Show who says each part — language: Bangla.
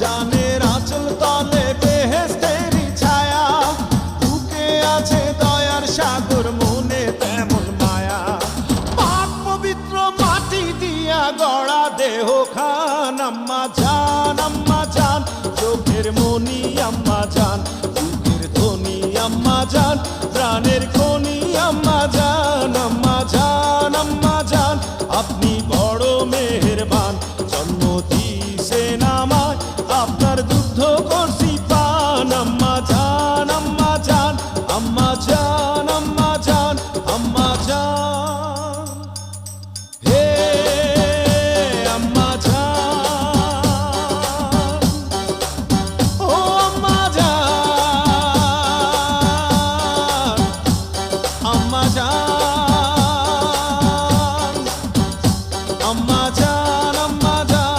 Speaker 1: জানের আঁচল তলে বেহেশতেরই ছায়া, বুকে আছে দয়ার সাগর, মনে তেমন মায়া। পাক পবিত্র মাটি দিয়া গড়া দেহ খান, আম্মা জান, চোখের মনি আম্মা জান, বুকের ধ্বনি আম্মা জান।